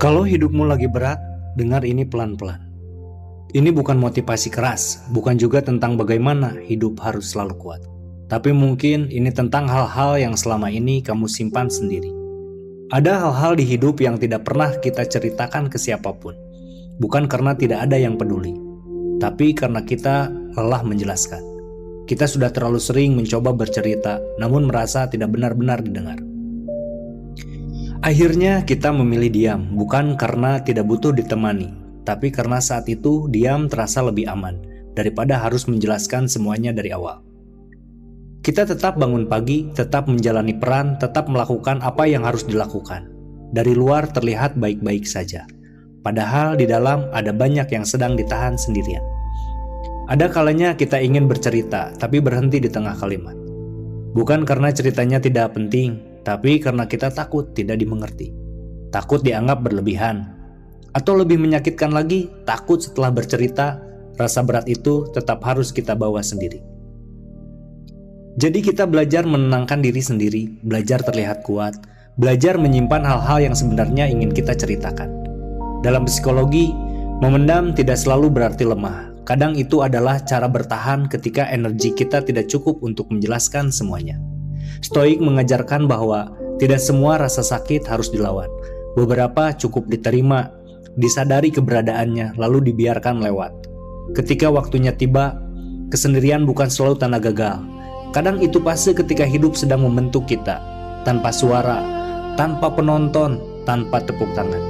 Kalau hidupmu lagi berat, dengar ini pelan-pelan. Ini bukan motivasi keras, bukan juga tentang bagaimana hidup harus selalu kuat. Tapi mungkin ini tentang hal-hal yang selama ini kamu simpan sendiri. Ada hal-hal di hidup yang tidak pernah kita ceritakan ke siapapun. Bukan karena tidak ada yang peduli, tapi karena kita lelah menjelaskan. Kita sudah terlalu sering mencoba bercerita, namun merasa tidak benar-benar didengar. Akhirnya kita memilih diam, bukan karena tidak butuh ditemani, tapi karena saat itu diam terasa lebih aman daripada harus menjelaskan semuanya dari awal. Kita tetap bangun pagi, tetap menjalani peran, tetap melakukan apa yang harus dilakukan. Dari luar terlihat baik-baik saja, padahal di dalam ada banyak yang sedang ditahan sendirian. Ada kalanya kita ingin bercerita, tapi berhenti di tengah kalimat. Bukan karena ceritanya tidak penting, tapi karena kita takut tidak dimengerti. Takut dianggap berlebihan. Atau lebih menyakitkan lagi, takut setelah bercerita, rasa berat itu tetap harus kita bawa sendiri. Jadi kita belajar menenangkan diri sendiri, belajar terlihat kuat, belajar menyimpan hal-hal yang sebenarnya ingin kita ceritakan. Dalam psikologi, memendam tidak selalu berarti lemah. Kadang itu adalah cara bertahan ketika energi kita tidak cukup untuk menjelaskan semuanya. Stoik mengajarkan bahwa tidak semua rasa sakit harus dilawan. Beberapa cukup diterima, disadari keberadaannya, lalu dibiarkan lewat. Ketika waktunya tiba, kesendirian bukan selalu tanda gagal. Kadang itu fase ketika hidup sedang membentuk kita, tanpa suara, tanpa penonton, tanpa tepuk tangan.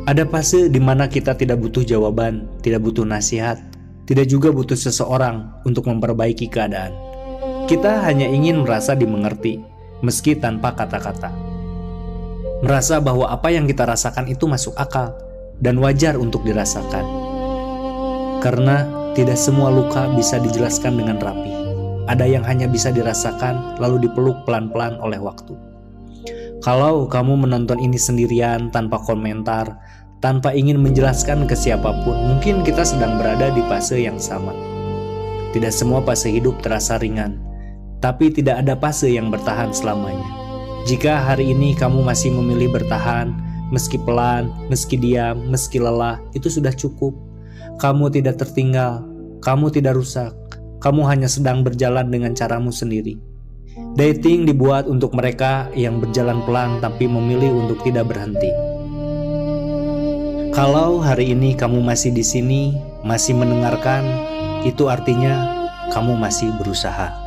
Ada fase di mana kita tidak butuh jawaban, tidak butuh nasihat, tidak juga butuh seseorang untuk memperbaiki keadaan. Kita hanya ingin merasa dimengerti, meski tanpa kata-kata. Merasa bahwa apa yang kita rasakan itu masuk akal dan wajar untuk dirasakan. Karena tidak semua luka bisa dijelaskan dengan rapi. Ada yang hanya bisa dirasakan lalu dipeluk pelan-pelan oleh waktu. Kalau kamu menonton ini sendirian tanpa komentar, tanpa ingin menjelaskan ke siapapun, mungkin kita sedang berada di fase yang sama. Tidak semua fase hidup terasa ringan, tapi tidak ada fase yang bertahan selamanya. Jika hari ini kamu masih memilih bertahan, meski pelan, meski diam, meski lelah, itu sudah cukup. Kamu tidak tertinggal, kamu tidak rusak, kamu hanya sedang berjalan dengan caramu sendiri. Dating dibuat untuk mereka yang berjalan pelan tapi memilih untuk tidak berhenti. Kalau hari ini kamu masih di sini, masih mendengarkan, itu artinya kamu masih berusaha.